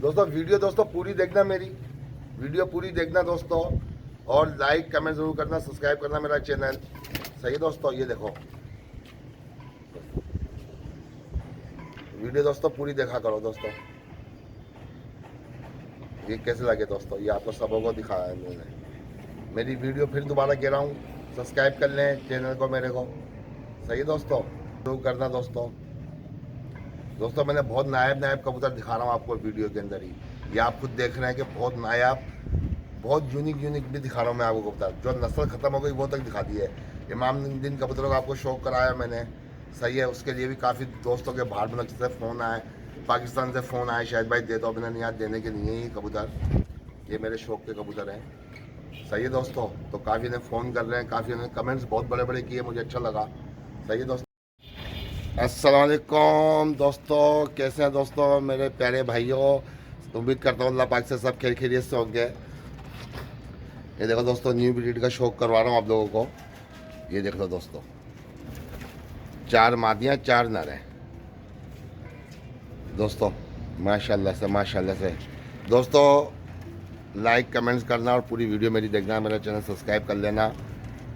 दोस्तों वीडियो दोस्तों पूरी देखना, मेरी वीडियो पूरी देखना दोस्तों, और लाइक कमेंट जरूर करना, सब्सक्राइब करना मेरा चैनल। सही है दोस्तों, ये देखो वीडियो दोस्तों पूरी देखा करो दोस्तों। ये कैसे लगे दोस्तों, ये आपको सबों को दिखाया है मैंने। मेरी वीडियो फिर दोबारा कह रहा हूँ, सब्सक्राइब कर लें चैनल को मेरे को। सही है दोस्तों, जरूर करना दोस्तों। दोस्तों मैंने बहुत नायाब नायाब कबूतर दिखा रहा हूँ आपको वीडियो के अंदर ही। ये आप खुद देख रहे हैं कि बहुत नायाब, बहुत यूनिक भी दिखा रहा हूँ मैं आपको कबूतर। जो नस्ल ख़त्म हो गई वो तक दिखा दी है। इमामुद्दीन कबूतरों का आपको शौक कराया मैंने। सही है, उसके लिए भी काफ़ी दोस्तों के बाहर मुल्क से फ़ोन आए, पाकिस्तान से फ़ोन आए, शायद भाई दे दो। मैंने याद देने के लिए ये कबूतर, ये मेरे शौक के कबूतर हैं। सही है दोस्तों, तो काफ़ी ने फ़ोन कर रहे हैं, काफ़ी ने कमेंट्स बहुत बड़े बड़े किए, मुझे अच्छा लगा। सही है दोस्तों, अस्सलाम वालेकुम दोस्तों, कैसे हैं दोस्तों मेरे प्यारे भाइयों। उम्मीद करता हूँ अल्लाह पाक से सब खैर खैरियत से होंगे। ये देखो दोस्तों, न्यू ब्रीड का शौक करवा रहा हूँ आप लोगों को। ये देख लो दोस्तों, 4 मादियाँ 4 नर हैं दोस्तों, माशाल्लाह से। दोस्तों लाइक कमेंट्स करना और पूरी वीडियो मेरी देखना, मेरा चैनल सब्सक्राइब कर लेना।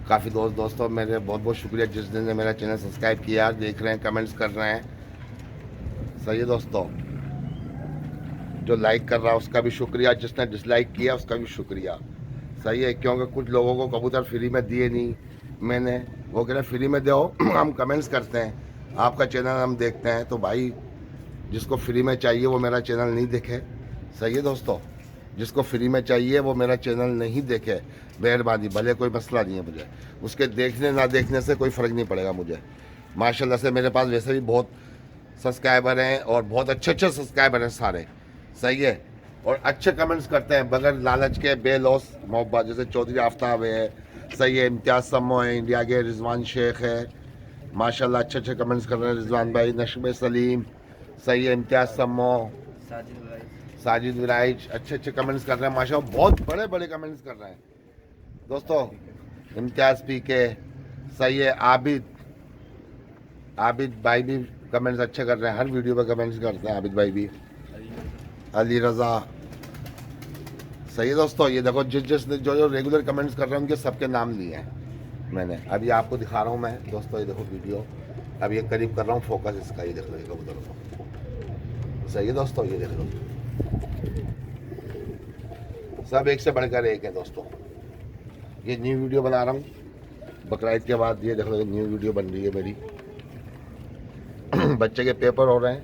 काफ़ी दोस्तों मेरे बहुत बहुत शुक्रिया जिस ने मेरा चैनल सब्सक्राइब किया, देख रहे हैं, कमेंट्स कर रहे हैं। सही है दोस्तों, जो लाइक कर रहा है उसका भी शुक्रिया, जिसने डिसलाइक किया उसका भी शुक्रिया। सही है, क्योंकि कुछ लोगों को कबूतर फ्री में दिए नहीं मैंने, वो कह रहे फ्री में दो हम कमेंट्स करते हैं, आपका चैनल हम देखते हैं। तो भाई जिसको फ्री में चाहिए वो मेरा चैनल नहीं देखे। सही है दोस्तों, जिसको फ्री में चाहिए वो मेरा चैनल नहीं देखे, मेहरबानी, भले कोई मसला नहीं है मुझे, उसके देखने ना देखने से कोई फ़र्क नहीं पड़ेगा मुझे। माशाल्लाह से मेरे पास वैसे भी बहुत सब्सक्राइबर हैं और बहुत अच्छे सब्सक्राइबर हैं सारे। सही है, और अच्छे कमेंट्स करते हैं बगैर लालच के, बेलौस मोहब्बत। जैसे चौधरी आफ्ताब है, सही है, इम्तियाज़ सम्मो है, इंडिया के रिजवान शेख है, माशाल्लाह अच्छे कमेंट्स कर रहे हैं। रिजवान भाई, नशमे सलीम, सही है, इम्तियाज़ सम्मो, साजिद विराइज, अच्छे कमेंट्स कर रहे हैं माशाल्लाह, बहुत बड़े बड़े कमेंट्स कर रहे हैं दोस्तों। इम्तियाज़ पी के, सही है, आबिद भाई भी कमेंट्स अच्छे कर रहे हैं, हर वीडियो पे कमेंट्स करते हैं आबिद भाई भी। अली रज़ा, सही है दोस्तों। ये देखो जिस जो रेगुलर कमेंट्स कर रहे हैं उनके सबके नाम लिए हैं मैंने। अभी आपको दिखा रहा हूँ मैं दोस्तों, ये देखो वीडियो, अब ये करीब कर रहा हूँ फोकस इसका, ये देख लो ये कबूतरों को। सही है दोस्तों, ये देख लो, सब एक से बढ़कर एक है दोस्तों। ये न्यू वीडियो बना रहा हूँ बकरीद के बाद, ये देख लो न्यू वीडियो बन रही है मेरी। बच्चे के पेपर हो रहे हैं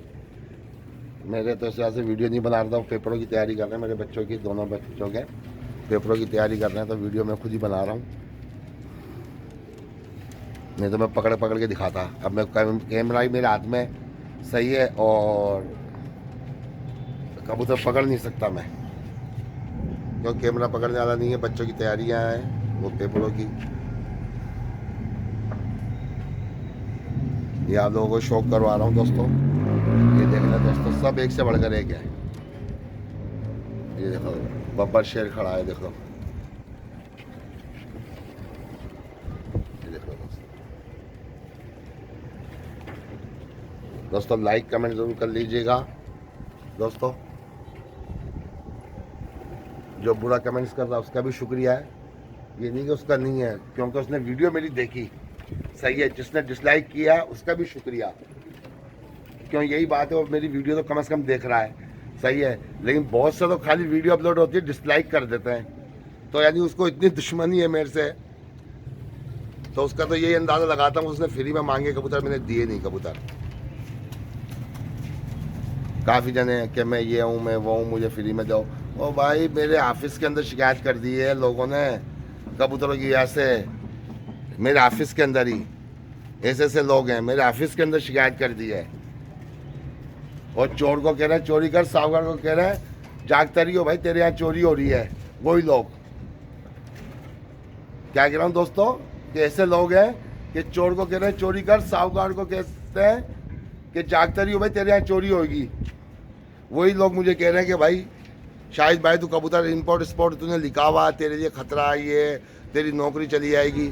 मेरे, तो इस वजह से वीडियो नहीं बना रहा हूँ। पेपरों की तैयारी कर रहे हैं मेरे बच्चों की, दोनों बच्चों के पेपरों की तैयारी कर रहे हैं, तो वीडियो मैं खुद ही बना रहा हूँ, नहीं तो मैं पकड़ के दिखाता। अब मैं कैमरा ही मेरे हाथ में, सही है, और कबूतर पकड़ नहीं सकता मैं, क्योंकि कैमरा पकड़ने वाला नहीं है। बच्चों की तैयारियाँ हैं वो पेपरों की, ये आप लोगों को शौक करवा रहा हूँ दोस्तों। ये देखना दोस्तों, सब एक से बढ़कर एक है। ये देखो बब्बर शेर खड़ा है, देखो ये देखो दोस्तों, लाइक कमेंट जरूर कर लीजिएगा दोस्तों। जो बुरा कमेंट्स कर रहा है उसका भी शुक्रिया है, ये नहीं कि उसका नहीं है, क्योंकि उसने वीडियो मेरी देखी। सही है, जिसने डिसलाइक किया उसका भी शुक्रिया, क्यों यही बात है, वो मेरी वीडियो तो कम से कम देख रहा है। सही है, लेकिन बहुत से तो खाली वीडियो अपलोड होती है डिसलाइक कर देते हैं, तो यानी उसको इतनी दुश्मनी है मेरे से। तो उसका तो यही अंदाज़ा लगाता हूँ, उसने फ्री में मांगे कबूतर, मैंने दिए नहीं कबूतर। काफ़ी जने कि मैं ये हूँ मैं वो हूँ, मुझे फ्री में दो। ओ भाई, मेरे ऑफिस के अंदर शिकायत कर दी है लोगों ने कबूतरों की, ऐसे मेरे ऑफिस के अंदर ही ऐसे लोग हैं, मेरे ऑफिस के अंदर शिकायत कर दी है। और चोर को कह रहे हैं चोरी कर, साहूकार को कह रहे हैं जागता रही हो भाई, तेरे यहाँ चोरी हो रही है। वही लोग, क्या कह रहा हूँ दोस्तों, कि ऐसे लोग हैं कि चोर को कह रहे हैं चोरी कर, साहूकार को कहते हैं कि जागता रही हो भाई, तेरे यहाँ चोरी होगी। वही लोग मुझे कह रहे हैं कि भाई शाहिद भाई, तू कबूतर इंपोर्ट एक्सपोर्ट तूने लिखा हुआ, तेरे लिए खतरा है, ये तेरी नौकरी चली जाएगी,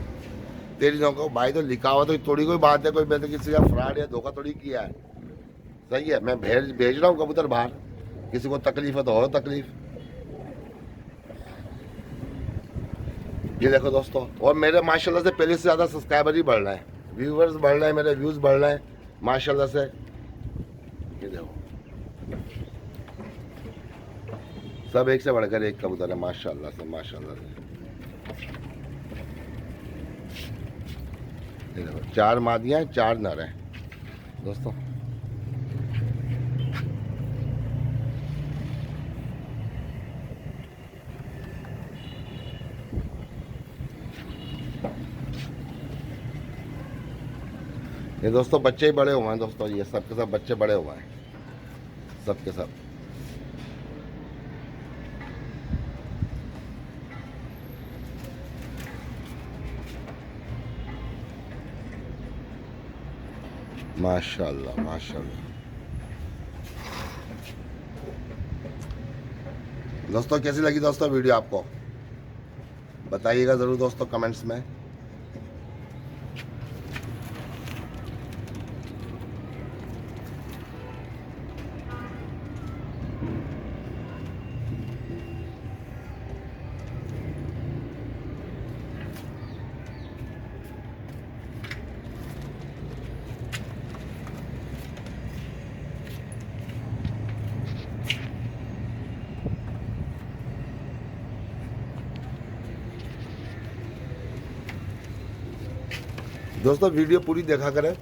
तेरी नौकरी। भाई तो लिखा हुआ तो थोड़ी कोई बात है, कोई मैंने किसी का फ्रॉड या धोखा थोड़ी किया है। सही है, मैं भेज रहा हूँ कबूतर बाहर, किसी को तकलीफ है तो और तकलीफ। ये देखो दोस्तों, और मेरे माशाल्लाह से पहले से ज़्यादा सब्सक्राइबर ही बढ़ रहे हैं, व्यूवर्स बढ़ रहे हैं, मेरे व्यूज़ बढ़ रहे हैं माशाल्लाह से। ये देखो सब एक से बढ़कर एक कबूतर है माशाल्लाह से, माशाल्लाह से। ये देखो 4 मादियाँ 4 नर हैं दोस्तों। ये दोस्तों बच्चे ही बड़े हुए हैं दोस्तों, ये सब के सब बच्चे बड़े हुए हैं, सब के सब। माशाल्लाह माशाल्लाह। दोस्तों कैसी लगी दोस्तों वीडियो आपको, बताइएगा ज़रूर दोस्तों कमेंट्स में। दोस्तों वीडियो पूरी देखा करें,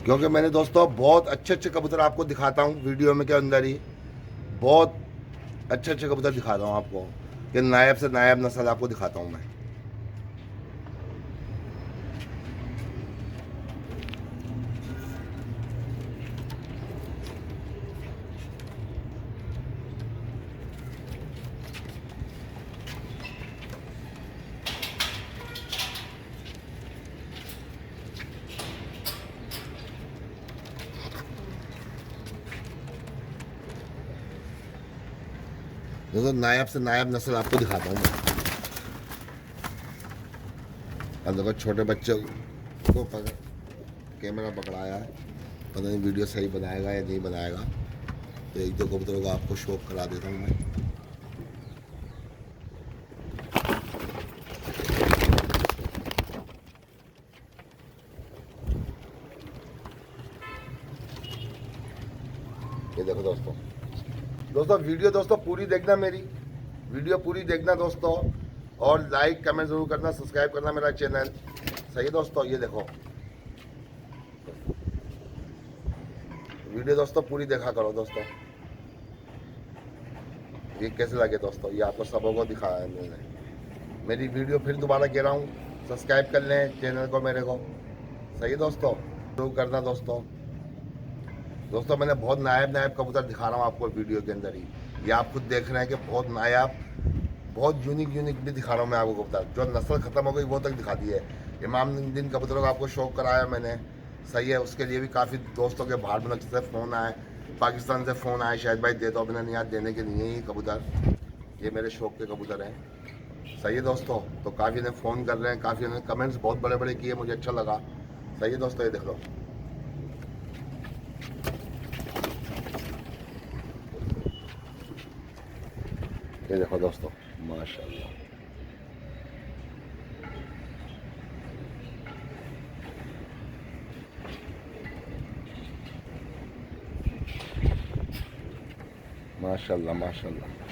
क्योंकि मैंने दोस्तों बहुत अच्छे अच्छे कबूतर आपको दिखाता हूँ वीडियो में के अंदर ही, बहुत अच्छे अच्छे कबूतर दिखाता हूँ आपको, कि नायब से नायब नस्ल आपको दिखाता हूँ मैं। दोस्तों नायब से नायब नस्ल आपको दिखाता हूँ मैं। अब देखो छोटे बच्चे को कैमरा पकड़ाया है, पता नहीं वीडियो सही बनाएगा या नहीं बनाएगा, तो एक दो कबूतरों को आपको शौक करा देता हूँ मैं। ये देखो दोस्तों, वीडियो दोस्तों पूरी देखना, मेरी वीडियो पूरी देखना दोस्तों, और लाइक कमेंट जरूर करना, सब्सक्राइब करना मेरा चैनल। सही है दोस्तों, ये देखो वीडियो दोस्तों पूरी देखा करो दोस्तों। ये कैसे लगे दोस्तों, ये आपको सबों को दिखाया है मैंने। मेरी वीडियो फिर दोबारा कह रहा हूँ, सब्सक्राइब कर लें चैनल को मेरे को। सही है दोस्तों, जरूर करना दोस्तों। दोस्तों मैंने बहुत नायब नायब कबूतर दिखा रहा हूँ आपको वीडियो के अंदर ही, ये आप खुद देख रहे हैं कि बहुत नायाब, बहुत यूनिक भी दिखा रहा हूँ मैं आपको कबूतर। जो नस्ल ख़त्म हो गई वो तक दिखा दी है। इमामुद्दीन कबूतरों का आपको शौक कराया मैंने, सही है। उसके लिए भी काफ़ी दोस्तों के बाहर मुल्क से फ़ोन आए, पाकिस्तान से फ़ोन आए, शायद भाई दे दो, अपने नहीं याद देने के लिए ही कबूतर, ये मेरे शौक के कबूतर हैं। सही है दोस्तों, तो काफ़ी ने फ़ोन कर रहे हैं, काफ़ी ने कमेंट्स बहुत बड़े बड़े किए, मुझे अच्छा लगा। सही है दोस्तों, ये देख लो। ये देखो दोस्तों माशाल्लाह, माशाल्लाह माशाल्लाह।